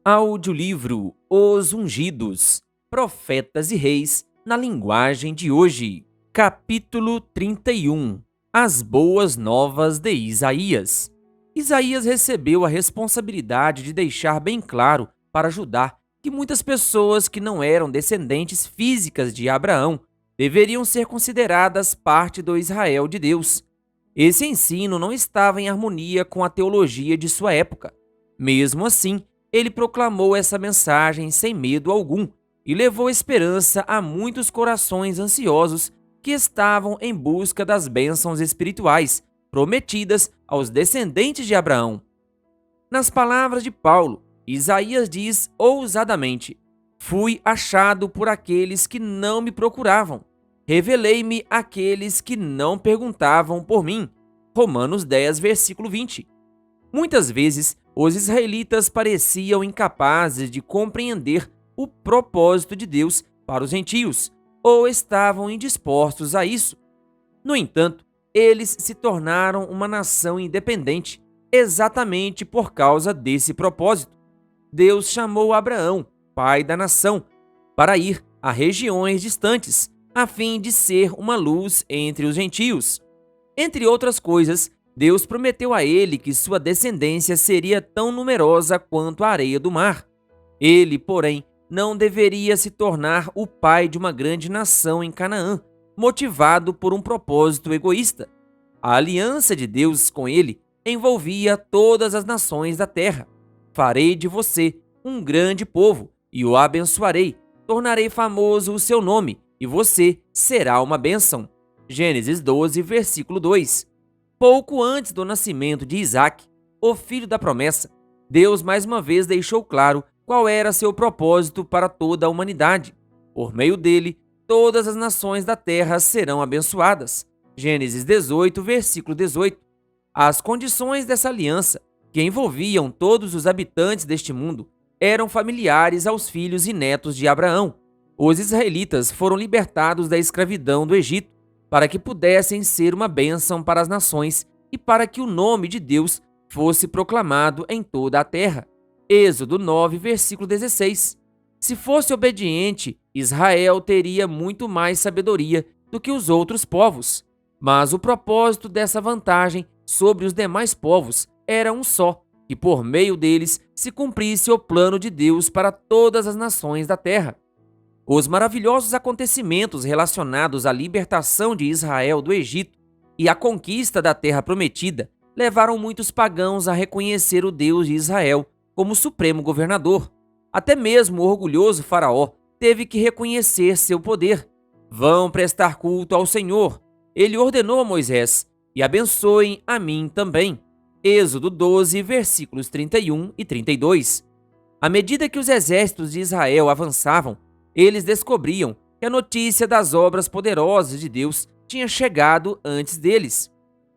Audiolivro Os Ungidos, Profetas e Reis, na linguagem de hoje. Capítulo 31. As Boas Novas de Isaías. Isaías recebeu a responsabilidade de deixar bem claro para Judá que muitas pessoas que não eram descendentes físicas de Abraão deveriam ser consideradas parte do Israel de Deus. Esse ensino não estava em harmonia com a teologia de sua época. Mesmo assim, ele proclamou essa mensagem sem medo algum e levou esperança a muitos corações ansiosos que estavam em busca das bênçãos espirituais prometidas aos descendentes de Abraão. Nas palavras de Paulo, Isaías diz ousadamente: "Fui achado por aqueles que não me procuravam. Revelei-me àqueles que não perguntavam por mim." Romanos 10, versículo 20. Muitas vezes, os israelitas pareciam incapazes de compreender o propósito de Deus para os gentios, ou estavam indispostos a isso. No entanto, eles se tornaram uma nação independente, exatamente por causa desse propósito. Deus chamou Abraão, pai da nação, para ir a regiões distantes, a fim de ser uma luz entre os gentios. Entre outras coisas, Deus prometeu a ele que sua descendência seria tão numerosa quanto a areia do mar. Ele, porém, não deveria se tornar o pai de uma grande nação em Canaã, motivado por um propósito egoísta. A aliança de Deus com ele envolvia todas as nações da terra. "Farei de você um grande povo e o abençoarei. Tornarei famoso o seu nome e você será uma bênção." Gênesis 12, versículo 2. Pouco antes do nascimento de Isaque, o filho da promessa, Deus mais uma vez deixou claro qual era seu propósito para toda a humanidade. Por meio dele, todas as nações da terra serão abençoadas. Gênesis 18, versículo 18. As condições dessa aliança, que envolviam todos os habitantes deste mundo, eram familiares aos filhos e netos de Abraão. Os israelitas foram libertados da escravidão do Egito, para que pudessem ser uma bênção para as nações e para que o nome de Deus fosse proclamado em toda a terra. Êxodo 9, versículo 16. Se fosse obediente, Israel teria muito mais sabedoria do que os outros povos. Mas o propósito dessa vantagem sobre os demais povos era um só, que por meio deles se cumprisse o plano de Deus para todas as nações da terra. Os maravilhosos acontecimentos relacionados à libertação de Israel do Egito e à conquista da Terra Prometida levaram muitos pagãos a reconhecer o Deus de Israel como supremo governador. Até mesmo o orgulhoso Faraó teve que reconhecer seu poder. "Vão prestar culto ao Senhor," ele ordenou a Moisés, "e abençoem a mim também." Êxodo 12, versículos 31 e 32. À medida que os exércitos de Israel avançavam, eles descobriam que a notícia das obras poderosas de Deus tinha chegado antes deles.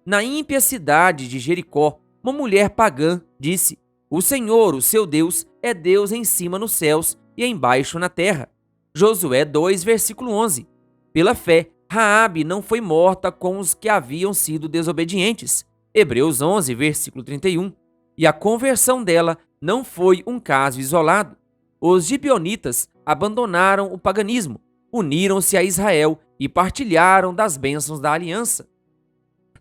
Na ímpia cidade de Jericó, uma mulher pagã disse: "O Senhor, o seu Deus, é Deus em cima nos céus e embaixo na terra." Josué 2, versículo 11. Pela fé, Raabe não foi morta com os que haviam sido desobedientes. Hebreus 11, versículo 31. E a conversão dela não foi um caso isolado. Os gibeonitas abandonaram o paganismo, uniram-se a Israel e partilharam das bênçãos da aliança.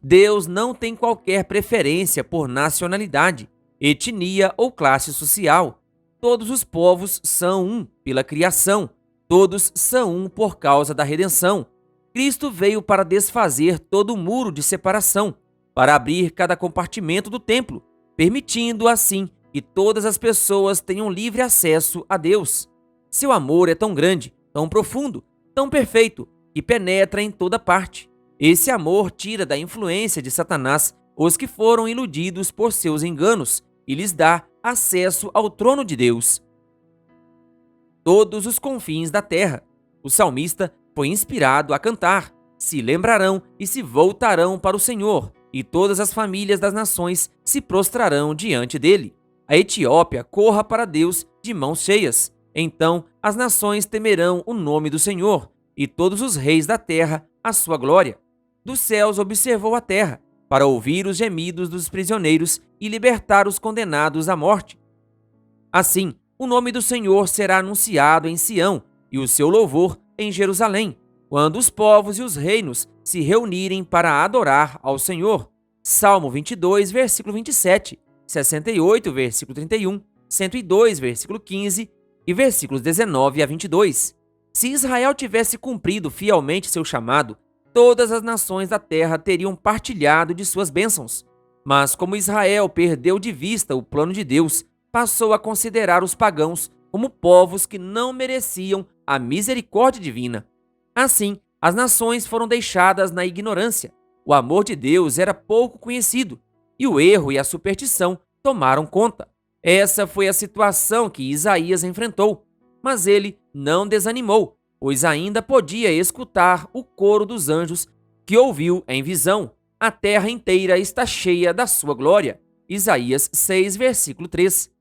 Deus não tem qualquer preferência por nacionalidade, etnia ou classe social. Todos os povos são um pela criação, todos são um por causa da redenção. Cristo veio para desfazer todo o muro de separação, para abrir cada compartimento do templo, permitindo assim que todas as pessoas tenham livre acesso a Deus. Seu amor é tão grande, tão profundo, tão perfeito, que penetra em toda parte. Esse amor tira da influência de Satanás os que foram iludidos por seus enganos e lhes dá acesso ao trono de Deus. Todos os confins da terra. O salmista foi inspirado a cantar: "Se lembrarão e se voltarão para o Senhor, e todas as famílias das nações se prostrarão diante dele." A Etiópia corra para Deus de mãos cheias. Então as nações temerão o nome do Senhor, e todos os reis da terra a sua glória. Dos céus observou a terra, para ouvir os gemidos dos prisioneiros e libertar os condenados à morte. Assim, O nome do Senhor será anunciado em Sião e o seu louvor em Jerusalém, quando os povos e os reinos se reunirem para adorar ao Senhor. Salmo 22, versículo 27, 68, versículo 31, 102, versículo 15 e versículos 19 a 22. Se Israel tivesse cumprido fielmente seu chamado, todas as nações da terra teriam partilhado de suas bênçãos. Mas como Israel perdeu de vista o plano de Deus, passou a considerar os pagãos como povos que não mereciam a misericórdia divina. Assim, as nações foram deixadas na ignorância. O amor de Deus era pouco conhecido e o erro e a superstição tomaram conta. Essa foi a situação que Isaías enfrentou, mas ele não desanimou, pois ainda podia escutar o coro dos anjos que ouviu em visão. A terra inteira está cheia da sua glória. Isaías 6, versículo 3.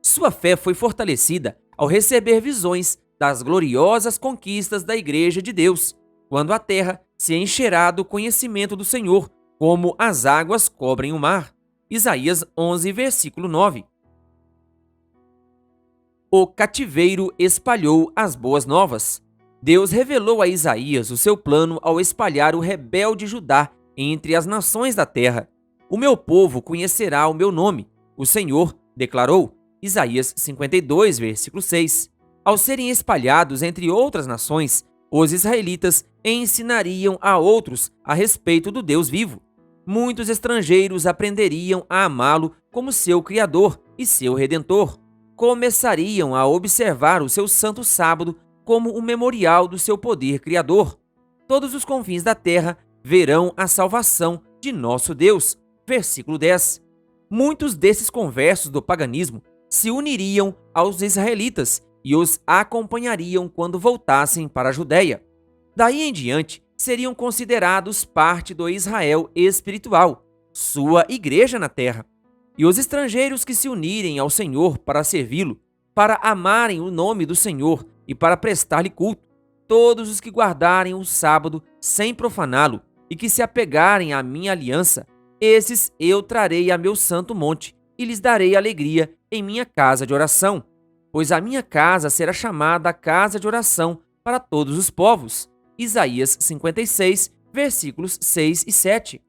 Sua fé foi fortalecida ao receber visões das gloriosas conquistas da Igreja de Deus, quando a terra se encherá do conhecimento do Senhor, como as águas cobrem o mar. Isaías 11, versículo 9. O cativeiro espalhou as boas novas. Deus revelou a Isaías o seu plano ao espalhar o rebelde Judá entre as nações da terra. O meu povo conhecerá o meu nome, o Senhor declarou. Isaías 52, versículo 6. Ao serem espalhados entre outras nações, os israelitas ensinariam a outros a respeito do Deus vivo. Muitos estrangeiros aprenderiam a amá-lo como seu Criador e seu Redentor. Começariam a observar o seu santo sábado como um memorial do seu poder criador. Todos os confins da terra verão a salvação de nosso Deus. Versículo 10. Muitos desses conversos do paganismo se uniriam aos israelitas e os acompanhariam quando voltassem para a Judéia. Daí em diante, seriam considerados parte do Israel espiritual, sua igreja na terra. E os estrangeiros que se unirem ao Senhor para servi-lo, para amarem o nome do Senhor e para prestar-lhe culto, todos os que guardarem o sábado sem profaná-lo e que se apegarem à minha aliança, esses eu trarei a meu santo monte e lhes darei alegria em minha casa de oração, pois a minha casa será chamada casa de oração para todos os povos. Isaías 56, versículos 6 e 7.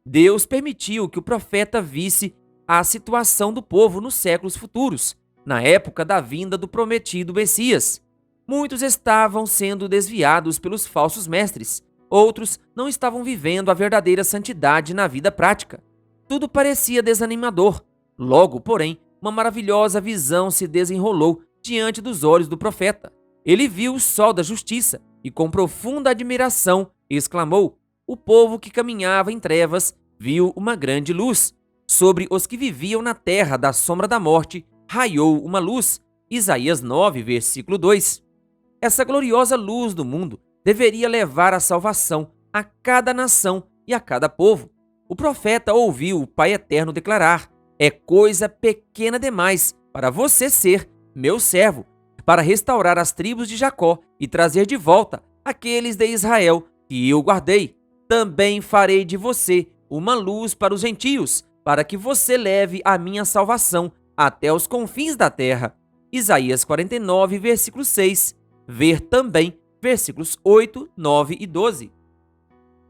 Deus permitiu que o profeta visse a situação do povo nos séculos futuros, na época da vinda do prometido Messias. Muitos estavam sendo desviados pelos falsos mestres, outros não estavam vivendo a verdadeira santidade na vida prática. Tudo parecia desanimador. Logo, porém, uma maravilhosa visão se desenrolou diante dos olhos do profeta. Ele viu o sol da justiça e, com profunda admiração, exclamou: o povo que caminhava em trevas viu uma grande luz. Sobre os que viviam na terra da sombra da morte, raiou uma luz. Isaías 9, versículo 2. Essa gloriosa luz do mundo deveria levar a salvação a cada nação e a cada povo. O profeta ouviu o Pai Eterno declarar: é coisa pequena demais para você ser meu servo, para restaurar as tribos de Jacó e trazer de volta aqueles de Israel que eu guardei. Também farei de você uma luz para os gentios, para que você leve a minha salvação até os confins da terra. Isaías 49, versículo 6. Ver também versículos 8, 9 e 12.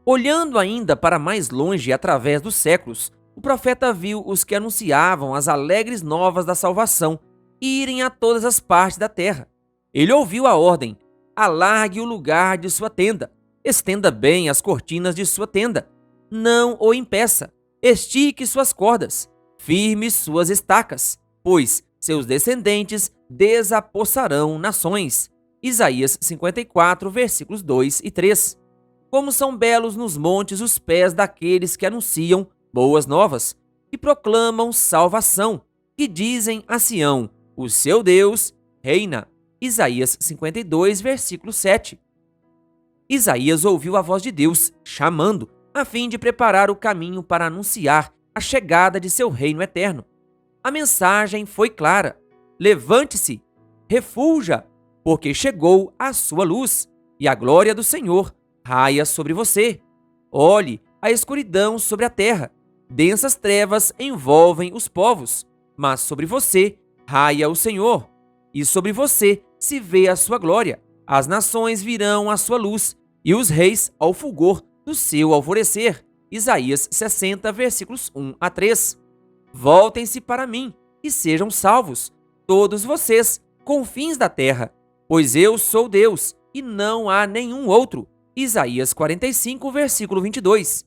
Olhando ainda para mais longe através dos séculos, o profeta viu os que anunciavam as alegres novas da salvação irem a todas as partes da terra. Ele ouviu a ordem: alargue o lugar de sua tenda, estenda bem as cortinas de sua tenda, não o impeça, estique suas cordas, firme suas estacas, pois seus descendentes desapossarão nações. Isaías 54, versículos 2 e 3. Como são belos nos montes os pés daqueles que anunciam boas novas, que proclamam salvação, que dizem a Sião: o seu Deus reina. Isaías 52, versículo 7. Isaías ouviu a voz de Deus chamando, a fim de preparar o caminho para anunciar a chegada de seu reino eterno. A mensagem foi clara: levante-se, refulja, porque chegou a sua luz, e a glória do Senhor raia sobre você. Olhe a escuridão sobre a terra, densas trevas envolvem os povos, mas sobre você raia o Senhor. e sobre você se vê a sua glória. As nações virão à sua luz, e os reis ao fulgor do seu alvorecer. Isaías 60, versículos 1 a 3. Voltem-se para mim e sejam salvos, todos vocês, confins da terra, pois eu sou Deus e não há nenhum outro. Isaías 45, versículo 22.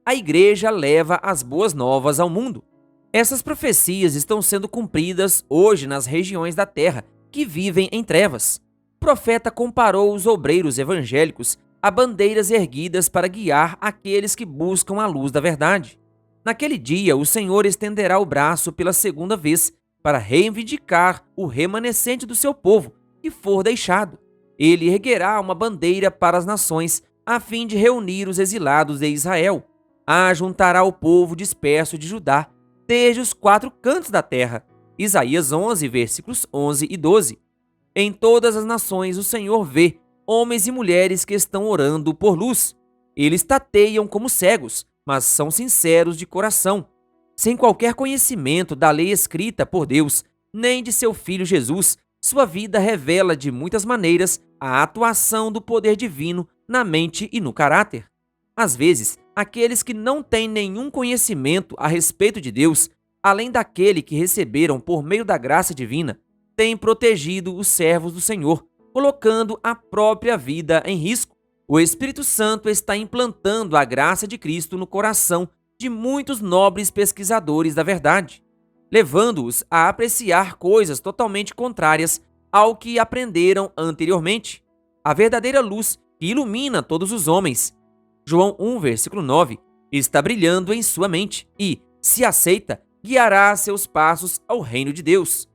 A igreja leva as boas novas ao mundo. Essas profecias estão sendo cumpridas hoje nas regiões da terra que vivem em trevas. O profeta comparou os obreiros evangélicos a bandeiras erguidas para guiar aqueles que buscam a luz da verdade. Naquele dia, o Senhor estenderá o braço pela segunda vez para reivindicar o remanescente do seu povo que for deixado. Ele erguerá uma bandeira para as nações a fim de reunir os exilados de Israel. Ajuntará o povo disperso de Judá desde os quatro cantos da terra. Isaías 11, versículos 11 e 12. Em todas as nações o Senhor vê homens e mulheres que estão orando por luz. Eles tateiam como cegos, mas são sinceros de coração. Sem qualquer conhecimento da lei escrita por Deus, nem de seu Filho Jesus, sua vida revela de muitas maneiras a atuação do poder divino na mente e no caráter. Às vezes, aqueles que não têm nenhum conhecimento a respeito de Deus, além daquele que receberam por meio da graça divina, têm protegido os servos do Senhor, colocando a própria vida em risco. O Espírito Santo está implantando a graça de Cristo no coração de muitos nobres pesquisadores da verdade, levando-os a apreciar coisas totalmente contrárias ao que aprenderam anteriormente. A verdadeira luz que ilumina todos os homens, João 1, versículo 9, está brilhando em sua mente e, se aceita, guiará seus passos ao reino de Deus.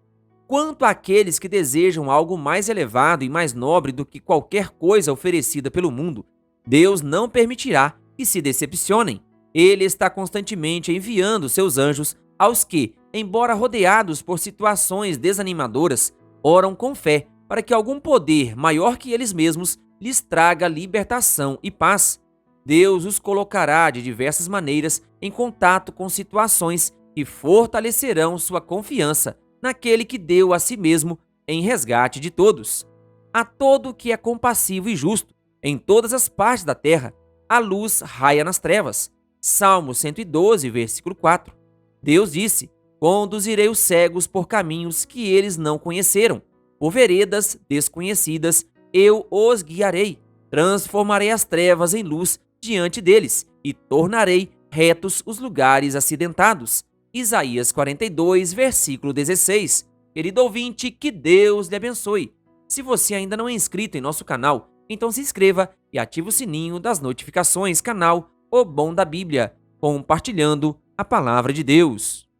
Quanto àqueles que desejam algo mais elevado e mais nobre do que qualquer coisa oferecida pelo mundo, Deus não permitirá que se decepcionem. Ele está constantemente enviando seus anjos aos que, embora rodeados por situações desanimadoras, oram com fé para que algum poder maior que eles mesmos lhes traga libertação e paz. Deus os colocará de diversas maneiras em contato com situações que fortalecerão sua confiança naquele que deu a si mesmo em resgate de todos. A todo que é compassivo e justo, em todas as partes da terra, a luz raia nas trevas. Salmo 112, versículo 4. Deus disse: conduzirei os cegos por caminhos que eles não conheceram, por veredas desconhecidas eu os guiarei. Transformarei as trevas em luz diante deles e tornarei retos os lugares acidentados. Isaías 42, versículo 16. Querido ouvinte, que Deus lhe abençoe. Se você ainda não é inscrito em nosso canal, então se inscreva e ative o sininho das notificações, canal O Bom da Bíblia, compartilhando a palavra de Deus.